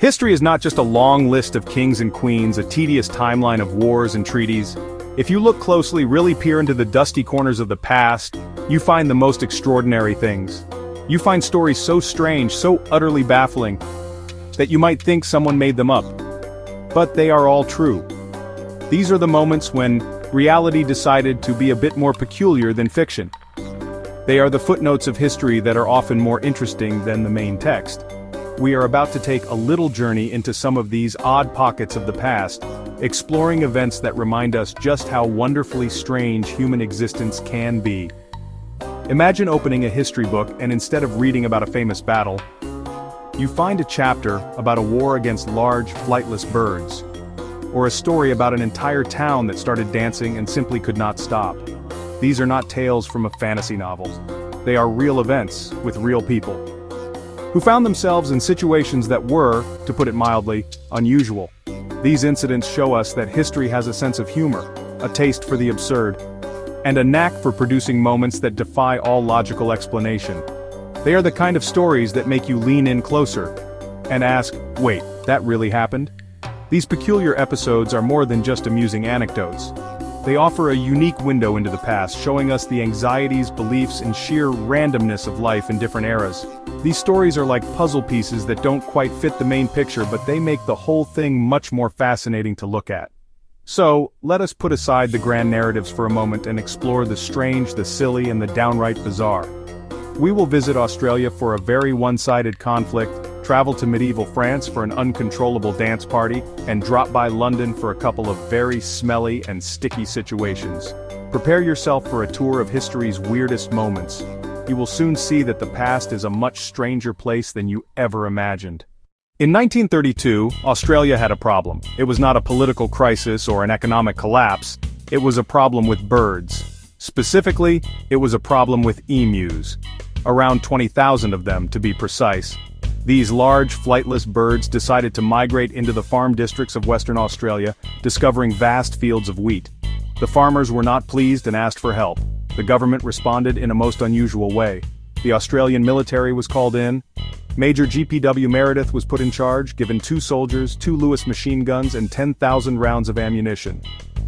History is not just a long list of kings and queens, a tedious timeline of wars and treaties. If you look closely, really peer into the dusty corners of the past, you find the most extraordinary things. You find stories so strange, so utterly baffling, that you might think someone made them up. But they are all true. These are the moments when reality decided to be a bit more peculiar than fiction. They are the footnotes of history that are often more interesting than the main text. We are about to take a little journey into some of these odd pockets of the past, exploring events that remind us just how wonderfully strange human existence can be. Imagine opening a history book and instead of reading about a famous battle, you find a chapter about a war against large, flightless birds, or a story about an entire town that started dancing and simply could not stop. These are not tales from a fantasy novel. They are real events with real people, who found themselves in situations that were, to put it mildly, unusual. These incidents show us that history has a sense of humor, a taste for the absurd, and a knack for producing moments that defy all logical explanation. They are the kind of stories that make you lean in closer and ask, wait, that really happened? These peculiar episodes are more than just amusing anecdotes. They offer a unique window into the past, showing us the anxieties, beliefs, and sheer randomness of life in different eras. These stories are like puzzle pieces that don't quite fit the main picture, but they make the whole thing much more fascinating to look at. So, let us put aside the grand narratives for a moment and explore the strange, the silly, and the downright bizarre. We will visit Australia for a very one-sided conflict, travel to medieval France for an uncontrollable dance party, and drop by London for a couple of very smelly and sticky situations. Prepare yourself for a tour of history's weirdest moments. You will soon see that the past is a much stranger place than you ever imagined. In 1932, Australia had a problem. It was not a political crisis or an economic collapse. It was a problem with birds. Specifically, it was a problem with emus. Around 20,000 of them, to be precise. These large, flightless birds decided to migrate into the farm districts of Western Australia, discovering vast fields of wheat. The farmers were not pleased and asked for help. The government responded in a most unusual way. The Australian military was called in. Major GPW Meredith was put in charge, given 2 soldiers, 2 Lewis machine guns, and 10,000 rounds of ammunition.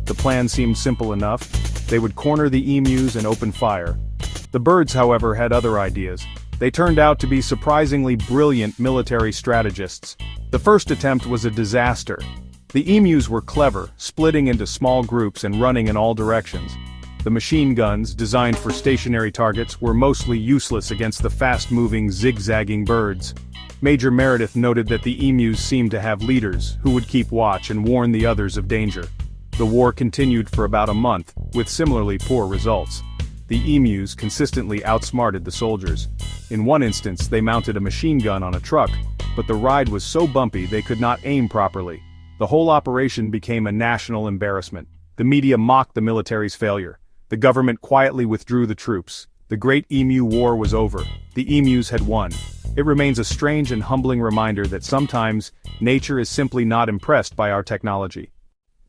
The plan seemed simple enough. They would corner the emus and open fire. The birds, however, had other ideas. They turned out to be surprisingly brilliant military strategists. The first attempt was a disaster. The emus were clever, splitting into small groups and running in all directions. The machine guns, designed for stationary targets, were mostly useless against the fast-moving, zigzagging birds. Major Meredith noted that the emus seemed to have leaders, who would keep watch and warn the others of danger. The war continued for about a month, with similarly poor results. The emus consistently outsmarted the soldiers. In one instance, they mounted a machine gun on a truck, but the ride was so bumpy they could not aim properly. The whole operation became a national embarrassment. The media mocked the military's failure. The government quietly withdrew the troops. The Great Emu War was over. The emus had won. It remains a strange and humbling reminder that sometimes, nature is simply not impressed by our technology.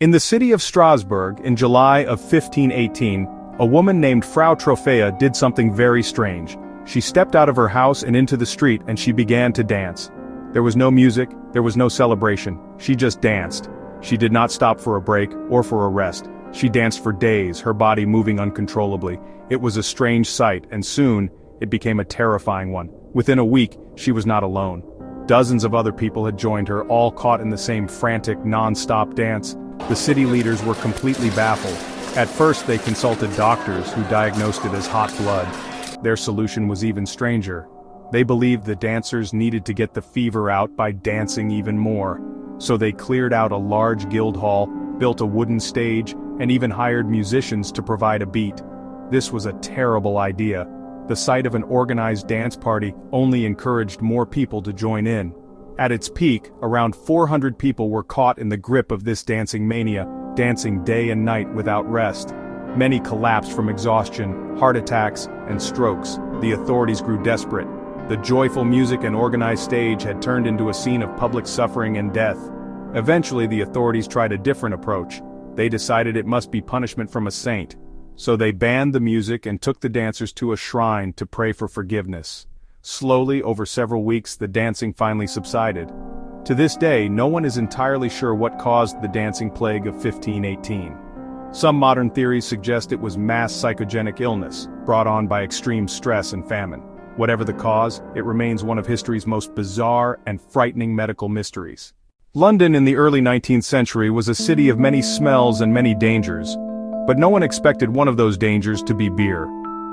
In the city of Strasbourg, in July of 1518, a woman named Frau Trophea did something very strange. She stepped out of her house and into the street and she began to dance. There was no music, there was no celebration. She just danced. She did not stop for a break or for a rest. She danced for days, her body moving uncontrollably. It was a strange sight, and soon, it became a terrifying one. Within a week, she was not alone. Dozens of other people had joined her, all caught in the same frantic, non-stop dance. The city leaders were completely baffled. At first they consulted doctors who diagnosed it as hot blood. Their solution was even stranger. They believed the dancers needed to get the fever out by dancing even more. So they cleared out a large guild hall, built a wooden stage, and even hired musicians to provide a beat. This was a terrible idea. The sight of an organized dance party only encouraged more people to join in. At its peak, around 400 people were caught in the grip of this dancing mania, dancing day and night without rest. Many collapsed from exhaustion, heart attacks, and strokes. The authorities grew desperate. The joyful music and organized stage had turned into a scene of public suffering and death. Eventually the authorities tried a different approach. They decided it must be punishment from a saint. So they banned the music and took the dancers to a shrine to pray for forgiveness. Slowly, over several weeks, the dancing finally subsided. To this day, no one is entirely sure what caused the dancing plague of 1518. Some modern theories suggest it was mass psychogenic illness, brought on by extreme stress and famine. Whatever the cause, it remains one of history's most bizarre and frightening medical mysteries. London in the early 19th century was a city of many smells and many dangers, but no one expected one of those dangers to be beer.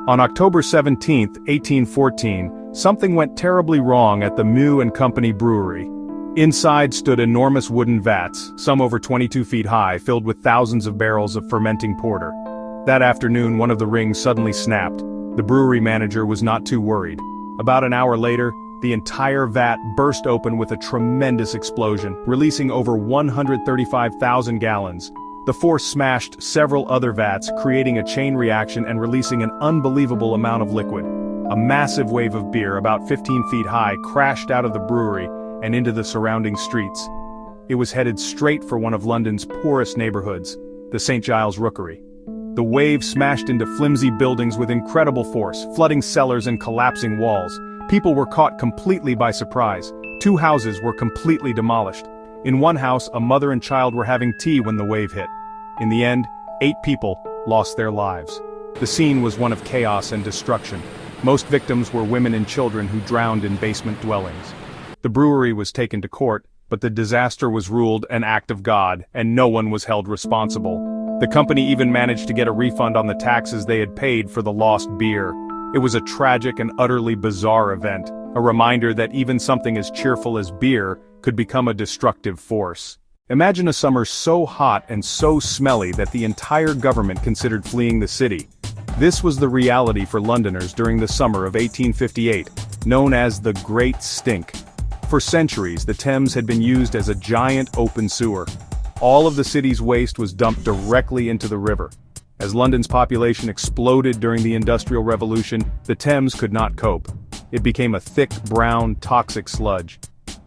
On October 17, 1814, something went terribly wrong at the Mew & Company brewery. Inside stood enormous wooden vats, some over 22 feet high, filled with thousands of barrels of fermenting porter. That afternoon, one of the rings suddenly snapped. The brewery manager was not too worried. About an hour later, the entire vat burst open with a tremendous explosion, releasing over 135,000 gallons. The force smashed several other vats, creating a chain reaction and releasing an unbelievable amount of liquid. A massive wave of beer, about 15 feet high, crashed out of the brewery and into the surrounding streets. It was headed straight for one of London's poorest neighborhoods, the St. Giles Rookery. The wave smashed into flimsy buildings with incredible force, flooding cellars and collapsing walls. People were caught completely by surprise. 2 houses were completely demolished. In one house, a mother and child were having tea when the wave hit. In the end, 8 people lost their lives. The scene was one of chaos and destruction. Most victims were women and children who drowned in basement dwellings. The brewery was taken to court, but the disaster was ruled an act of God, and no one was held responsible. The company even managed to get a refund on the taxes they had paid for the lost beer. It was a tragic and utterly bizarre event, a reminder that even something as cheerful as beer could become a destructive force. Imagine a summer so hot and so smelly that the entire government considered fleeing the city. This was the reality for Londoners during the summer of 1858, known as the Great Stink. For centuries, the Thames had been used as a giant open sewer. All of the city's waste was dumped directly into the river. As London's population exploded during the Industrial Revolution, the Thames could not cope. It became a thick, brown, toxic sludge.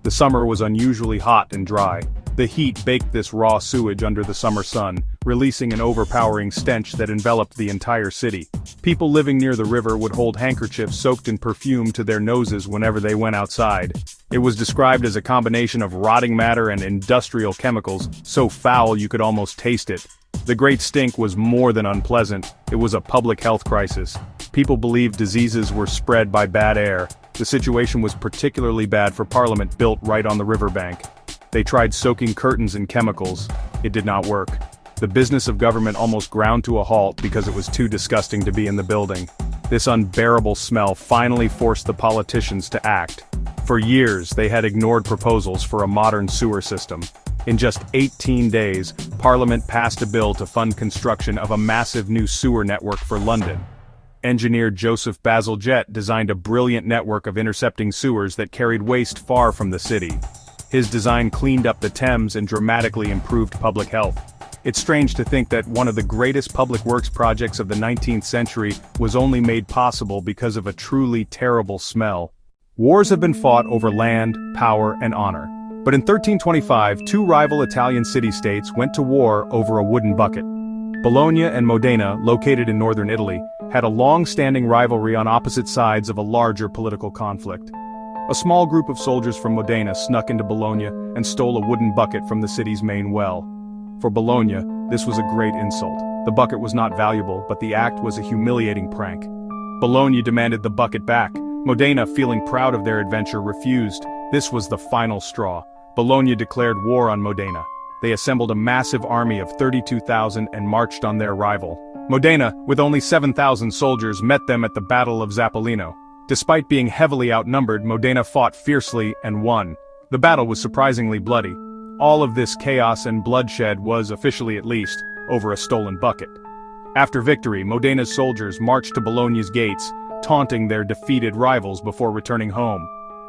The summer was unusually hot and dry. The heat baked this raw sewage under the summer sun, releasing an overpowering stench that enveloped the entire city. People living near the river would hold handkerchiefs soaked in perfume to their noses whenever they went outside. It was described as a combination of rotting matter and industrial chemicals, so foul you could almost taste it. The Great Stink was more than unpleasant, it was a public health crisis. People believed diseases were spread by bad air. The situation was particularly bad for Parliament built right on the riverbank. They tried soaking curtains in chemicals. It did not work. The business of government almost ground to a halt because it was too disgusting to be in the building. This unbearable smell finally forced the politicians to act. For years, they had ignored proposals for a modern sewer system. In just 18 days, Parliament passed a bill to fund construction of a massive new sewer network for London. Engineer Joseph Bazalgette designed a brilliant network of intercepting sewers that carried waste far from the city. His design cleaned up the Thames and dramatically improved public health. It's strange to think that one of the greatest public works projects of the 19th century was only made possible because of a truly terrible smell. Wars have been fought over land, power, and honor. But in 1325, 2 rival Italian city-states went to war over a wooden bucket. Bologna and Modena, located in northern Italy, had a long-standing rivalry on opposite sides of a larger political conflict. A small group of soldiers from Modena snuck into Bologna and stole a wooden bucket from the city's main well. For Bologna, this was a great insult. The bucket was not valuable, but the act was a humiliating prank. Bologna demanded the bucket back. Modena, feeling proud of their adventure, refused. This was the final straw. Bologna declared war on Modena. They assembled a massive army of 32,000 and marched on their rival. Modena, with only 7,000 soldiers, met them at the Battle of Zappolino. Despite being heavily outnumbered, Modena fought fiercely and won. The battle was surprisingly bloody. All of this chaos and bloodshed was, officially at least, over a stolen bucket. After victory, Modena's soldiers marched to Bologna's gates, taunting their defeated rivals before returning home.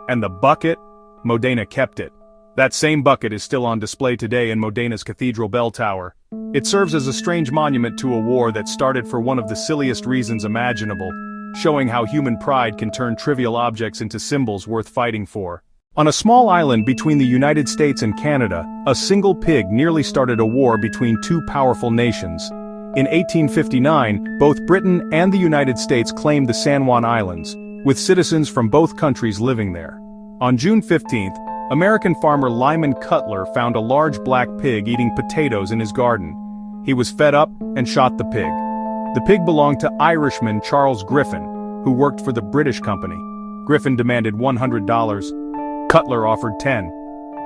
And the bucket? Modena kept it. That same bucket is still on display today in Modena's Cathedral Bell Tower. It serves as a strange monument to a war that started for one of the silliest reasons imaginable, showing how human pride can turn trivial objects into symbols worth fighting for. On a small island between the United States and Canada, a single pig nearly started a war between 2 powerful nations. In 1859, both Britain and the United States claimed the San Juan Islands, with citizens from both countries living there. On June 15, American farmer Lyman Cutler found a large black pig eating potatoes in his garden. He was fed up and shot the pig. The pig belonged to Irishman Charles Griffin, who worked for the British company. Griffin demanded $100. Cutler offered 10.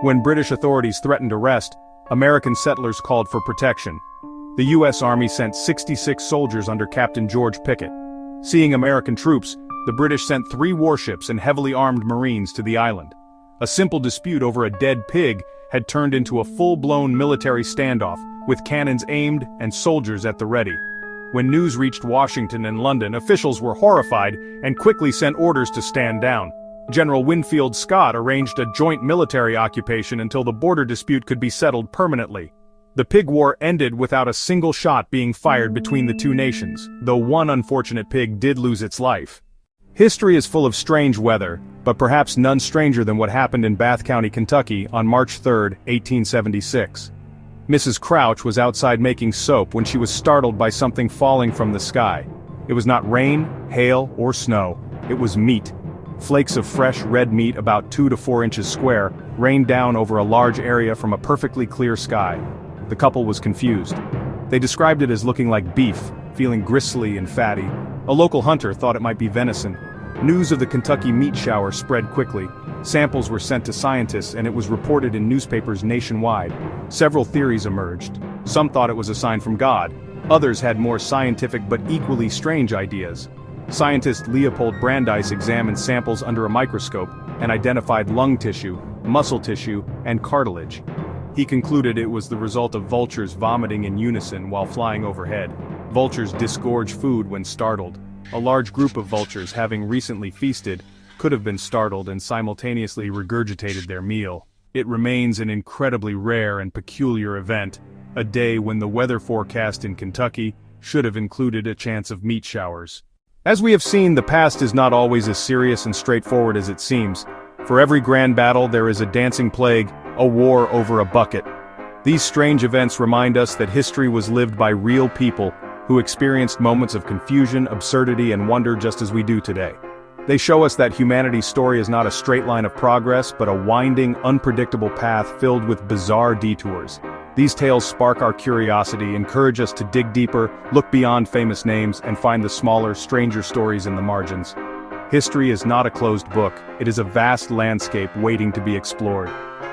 When British authorities threatened arrest, American settlers called for protection. The U.S. Army sent 66 soldiers under Captain George Pickett. Seeing American troops, the British sent 3 warships and heavily armed Marines to the island. A simple dispute over a dead pig had turned into a full-blown military standoff, with cannons aimed and soldiers at the ready. When news reached Washington and London, officials were horrified and quickly sent orders to stand down. General Winfield Scott arranged a joint military occupation until the border dispute could be settled permanently. The pig war ended without a single shot being fired between the two nations, though one unfortunate pig did lose its life. History is full of strange weather, but perhaps none stranger than what happened in Bath County, Kentucky on March 3, 1876. Mrs. Crouch was outside making soap when she was startled by something falling from the sky. It was not rain, hail, or snow. It was meat. Flakes of fresh red meat about 2 to 4 inches square rained down over a large area from a perfectly clear sky. The couple was confused. They described it as looking like beef, feeling gristly and fatty. A local hunter thought it might be venison. News of the Kentucky meat shower spread quickly. Samples were sent to scientists and it was reported in newspapers nationwide. Several theories emerged. Some thought it was a sign from God. Others had more scientific but equally strange ideas. Scientist Leopold Brandeis examined samples under a microscope and identified lung tissue, muscle tissue, and cartilage. He concluded it was the result of vultures vomiting in unison while flying overhead. Vultures disgorge food when startled. A large group of vultures, having recently feasted, could have been startled and simultaneously regurgitated their meal. It remains an incredibly rare and peculiar event, a day when the weather forecast in Kentucky should have included a chance of meat showers. As we have seen, the past is not always as serious and straightforward as it seems. For every grand battle there is a dancing plague, a war over a bucket. These strange events remind us that history was lived by real people who experienced moments of confusion, absurdity, and wonder just as we do today. They show us that humanity's story is not a straight line of progress, but a winding, unpredictable path filled with bizarre detours. These tales spark our curiosity, encourage us to dig deeper, look beyond famous names, and find the smaller, stranger stories in the margins. History is not a closed book, it is a vast landscape waiting to be explored.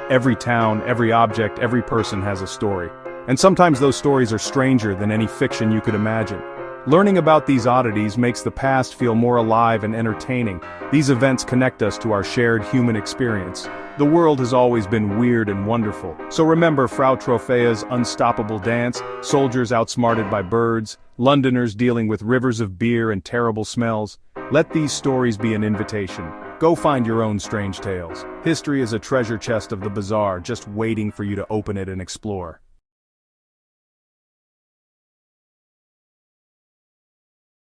Every town, every object, every person has a story. And sometimes those stories are stranger than any fiction you could imagine. Learning about these oddities makes the past feel more alive and entertaining. These events connect us to our shared human experience. The world has always been weird and wonderful. So remember Frau Trophea's unstoppable dance, soldiers outsmarted by birds, Londoners dealing with rivers of beer and terrible smells. Let these stories be an invitation. Go find your own strange tales. History is a treasure chest of the bizarre, just waiting for you to open it and explore.